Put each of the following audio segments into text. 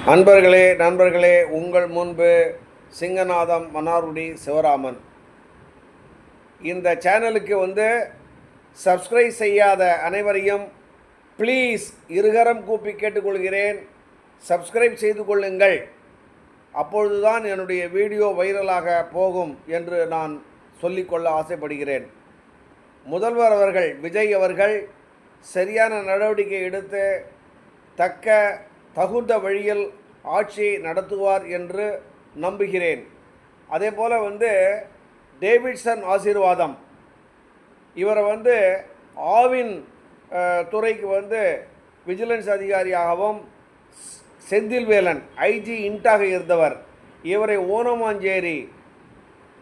நண்பர்களே உங்கள் முன்பு சிங்கநாதம் மன்னார்குடி சிவராமன். இந்த சேனலுக்கு சப்ஸ்கிரைப் செய்யாத அனைவரையும் ப்ளீஸ் இருகரம் கூப்பி கேட்டுக்கொள்கிறேன், சப்ஸ்கிரைப் செய்து கொள்ளுங்கள். அப்பொழுதுதான் என்னுடைய வீடியோ வைரலாக போகும் என்று நான் சொல்லிக்கொள்ள ஆசைப்படுகிறேன். முதல்வர் அவர்கள் விஜய் அவர்கள் சரியான நடவடிக்கை எடுத்து தகுந்த வழியில் ஆட்சியை நடத்துவார் என்று நம்புகிறேன். அதே போல் டேவிட்சன் ஆசீர்வாதம் இவரை ஆவின் துறைக்கு விஜிலன்ஸ் அதிகாரியாகவும், செந்தில்வேலன் ஐஜி இன்டாக இருந்தவர், இவரை ஓனமாஞ்சேரி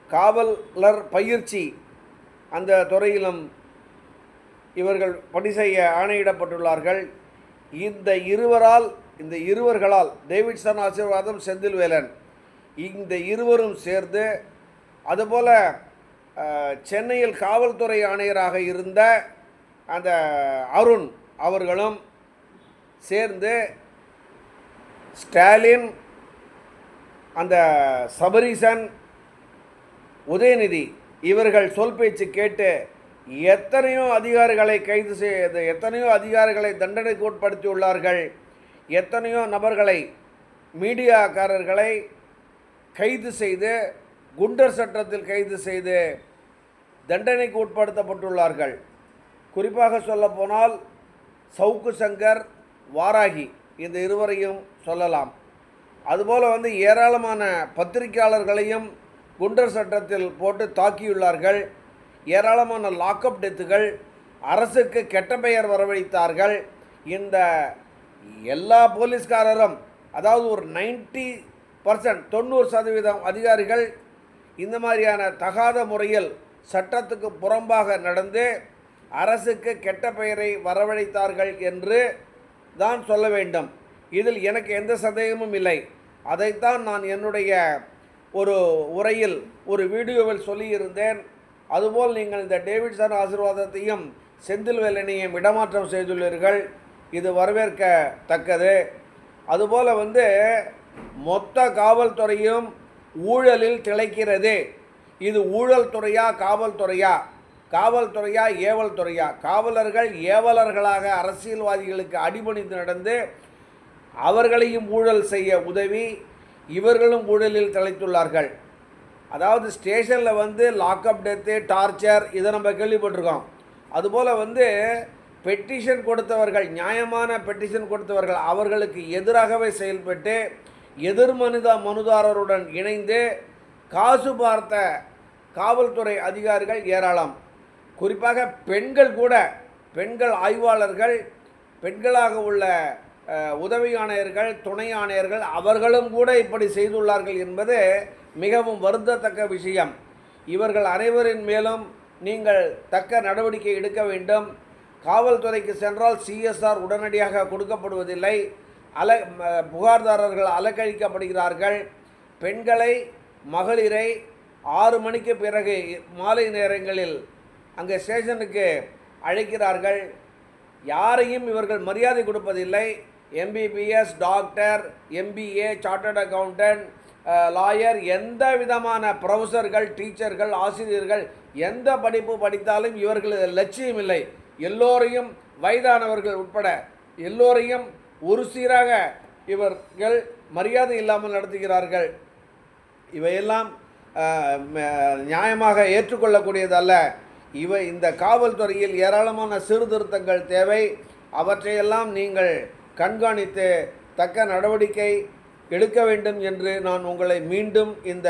காவலர் பயிற்சி அந்த துறையிலும் இவர்கள் பணி செய்ய ஆணையிடப்பட்டுள்ளார்கள். இந்த இருவர்களால் டேவிட்சன் ஆசீர்வாதம், செந்தில்வேலன் இந்த இருவரும் சேர்ந்து, அதுபோல் சென்னையில் காவல்துறை ஆணையராக இருந்த அந்த அருண் அவர்களும் சேர்ந்து ஸ்டாலின், அந்த சபரீசன், உதயநிதி இவர்கள் சொல் பேச்சு கேட்டு எத்தனையோ அதிகாரிகளை கைது செய்து, எத்தனையோ அதிகாரிகளை தண்டனைக்கு உட்படுத்தியுள்ளார்கள். எத்தனையோ நபர்களை, மீடியாக்காரர்களை கைது செய்து, குண்டர் சட்டத்தில் கைது செய்து தண்டனைக்கு உட்படுத்தப்பட்டுள்ளார்கள். குறிப்பாக சொல்லப்போனால் சவுக்கு சங்கர், வாராகி இந்த இருவரையும் சொல்லலாம். அதுபோல் ஏராளமான பத்திரிகையாளர்களையும் குண்டர் சட்டத்தில் போட்டு தாக்கியுள்ளார்கள். ஏராளமான லாக்அப் டெத்துகள், அரசுக்கு கெட்ட பெயர் வரவழைத்தார்கள். இந்த எல்லா போலீஸ்காரரும், அதாவது ஒரு 90% 90% அதிகாரிகள் இந்த மாதிரியான தகாத முறையில் சட்டத்துக்கு புறம்பாக நடந்து அரசுக்கு கெட்ட பெயரை வரவழைத்தார்கள் என்று தான் சொல்ல வேண்டும். இதில் எனக்கு எந்த சந்தேகமும் இல்லை. அதைத்தான் நான் என்னுடைய ஒரு உரையில், ஒரு வீடியோவில் சொல்லியிருந்தேன். அதுபோல் நீங்கள் இந்த டேவிட்சன் ஆசீர்வாதத்தையும் செந்தில்வேலனையும் இடமாற்றம் செய்துள்ளீர்கள். இது வரவேற்கத்தக்கது. அதுபோல் மொத்த காவல்துறையும் ஊழலில் திளைக்கிறது. இது ஊழல் துறையா, காவல்துறையா? காவல்துறையா, ஏவல் துறையா? காவலர்கள் ஏவலர்களாக அரசியல்வாதிகளுக்கு அடிபணிந்து நடந்து அவர்களையும் ஊழல் செய்ய உதவி, இவர்களும் ஊழலில் திளைத்துள்ளார்கள். அதாவது ஸ்டேஷனில் லாக்அப் டெத்து, டார்ச்சர் இதை நம்ம கேள்விப்பட்டிருக்கோம். அதுபோல் பெட்டிஷன் கொடுத்தவர்கள், நியாயமான பெட்டிஷன் கொடுத்தவர்கள் அவர்களுக்கு எதிராகவே செயல்பட்டு மனுதாரருடன் இணைந்து காசு பார்த்த காவல்துறை அதிகாரிகள் ஏராளம். குறிப்பாக பெண்கள் ஆய்வாளர்கள், பெண்களாக உள்ள உதவி ஆணையர்கள், துணை ஆணையர்கள் அவர்களும் கூட இப்படி செய்துள்ளார்கள் என்பது மிகவும் வருந்தத்தக்க விஷயம். இவர்கள் அனைவரின் மேலும் நீங்கள் தக்க நடவடிக்கை எடுக்க வேண்டும். காவல்துறைக்கு சென்றால் CSR உடனடியாக கொடுக்கப்படுவதில்லை. புகார்தாரர்கள் அலக்கழிக்கப்படுகிறார்கள். பெண்களை, மகளிரை 6 மணிக்கு பிறகு மாலை நேரங்களில் அங்கே ஸ்டேஷனுக்கு அழைக்கிறார்கள். யாரையும் இவர்கள் மரியாதை கொடுப்பதில்லை. MBBS, doctor, MBA, chartered accountant, lawyer, எந்த விதமான ப்ரொஃபஸர்கள், டீச்சர்கள், ஆசிரியர்கள் எந்த படிப்பு படித்தாலும் இவர்களது லட்சியம் இல்லை. எல்லோரையும், வயதானவர்கள் உட்பட எல்லோரையும் ஒரு சீராக இவர்கள் மரியாதை இல்லாமல் நடத்துகிறார்கள். இவையெல்லாம் நியாயமாக ஏற்றுக்கொள்ளக்கூடியதல்ல. இந்த காவல்துறையில் ஏராளமான சீர்திருத்தங்கள் தேவை. அவற்றையெல்லாம் நீங்கள் கண்காணித்து தக்க நடவடிக்கை எடுக்க வேண்டும் என்று நான் உங்களை மீண்டும் இந்த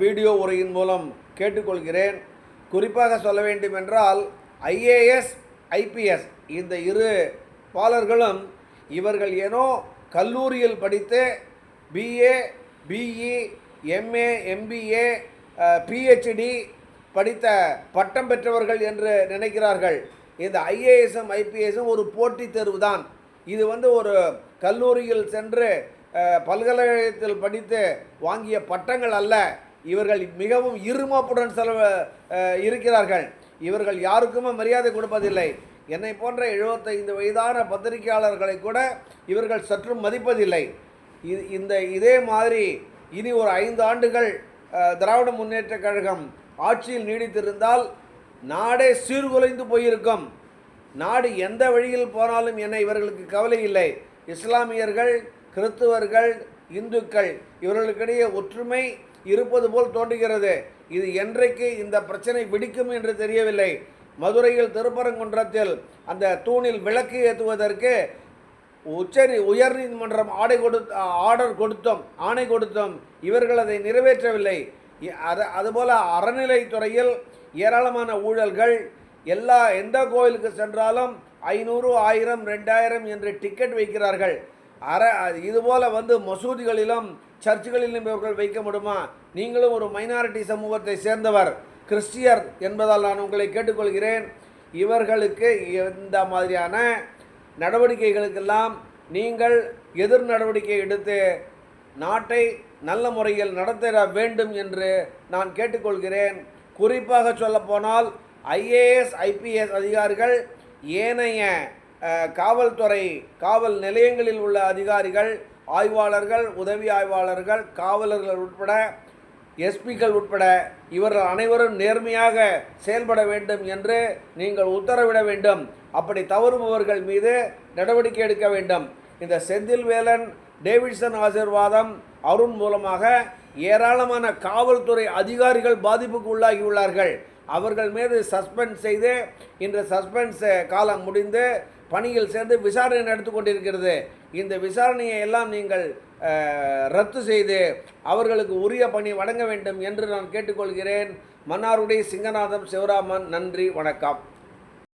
வீடியோ உரையின் மூலம் கேட்டுக்கொள்கிறேன். குறிப்பாக சொல்ல வேண்டுமென்றால் IAS, IPS இந்த இரு பாலர்களும் இவர்கள் ஏனோ கல்லூரியில் படித்து BA, BE, MA, MBA, PhD படித்த பட்டம் பெற்றவர்கள் என்று நினைக்கிறார்கள். இந்த IASம் IPSம் ஒரு போட்டித் தேர்வு தான். இது ஒரு கல்லூரியில் சென்று பல்கலைக்கழகத்தில் படித்து வாங்கிய பட்டங்கள் அல்ல. இவர்கள் மிகவும் இருமாப்புடன் இருக்கிறார்கள். இவர்கள் யாருக்குமே மரியாதை கொடுப்பதில்லை. என்னை போன்ற 75 வயதான பத்திரிகையாளர்களை கூட இவர்கள் சற்றும் மதிப்பதில்லை. இதே மாதிரி இனி ஒரு 5 ஆண்டுகள் திராவிட முன்னேற்றக் கழகம் ஆட்சியில் நீடித்திருந்தால் நாடே சீர்குலைந்து போயிருக்கும். நாடு எந்த வழியில் போனாலும் என்ன இவர்களுக்கு கவலை இல்லை. இஸ்லாமியர்கள், கிறிஸ்துவர்கள், இந்துக்கள் இவர்களுக்கிடையே ஒற்றுமை இருப்பது போல் தோன்றுகிறது. இது என்றைக்கு இந்த பிரச்சனை வெடிக்கும் என்று தெரியவில்லை. மதுரையில் திருப்பரங்குன்றத்தில் அந்த தூணில் விளக்கு ஏற்றுவதற்கு உயர்நீதிமன்றம் ஆணை கொடுத்தோம். இவர்கள் அதை நிறைவேற்றவில்லை. அதுபோல் அறநிலைத்துறையில் ஏராளமான ஊழல்கள். எந்த கோயிலுக்கு சென்றாலும் 500, 1000, 2000 என்று டிக்கெட் வைக்கிறார்கள். இதுபோல் மசூதிகளிலும் சர்ச்சுகளிலும் இவர்கள் வைக்க முடியுமா? நீங்களும் ஒரு மைனாரிட்டி சமூகத்தை சேர்ந்தவர், கிறிஸ்டியர் என்பதால் நான் உங்களை கேட்டுக்கொள்கிறேன். இவர்களுக்கு இந்த மாதிரியான நடவடிக்கைகளுக்கெல்லாம் நீங்கள் எதிர் நடவடிக்கை எடுத்து நாட்டை நல்ல முறையில் நடத்த வேண்டும் என்று நான் கேட்டுக்கொள்கிறேன். குறிப்பாக சொல்லப்போனால் IAS, IPS அதிகாரிகள், ஏனைய காவல்துறை காவல் நிலையங்களில் உள்ள அதிகாரிகள், ஆய்வாளர்கள், உதவி ஆய்வாளர்கள், காவலர்கள் உட்பட எஸ்பிக்கள் உட்பட இவர்கள் அனைவரும் நேர்மையாக செயல்பட வேண்டும் என்று நீங்கள் உத்தரவிட வேண்டும். அப்படி தவறுபவர்கள் மீது நடவடிக்கை எடுக்க வேண்டும். இந்த செந்தில்வேலன், டேவிட்சன் ஆசீர்வாதம், அருண் மூலமாக ஏராளமான காவல்துறை அதிகாரிகள் பாதிப்புக்கு உள்ளாகியுள்ளார்கள். அவர்கள் மீது சஸ்பெண்ட் செய்து இன்று சஸ்பென்ஸ் காலம் முடிந்து பணியில் சேர்ந்து விசாரணை நடத்தி கொண்டிருக்கிறது. இந்த விசாரணையை எல்லாம் நீங்கள் ரத்து செய்து அவர்களுக்கு உரிய பணி வழங்க வேண்டும் என்று நான் கேட்டுக்கொள்கிறேன். மன்னார்குடி சிங்கநாதம் சிவராமன். நன்றி, வணக்கம்.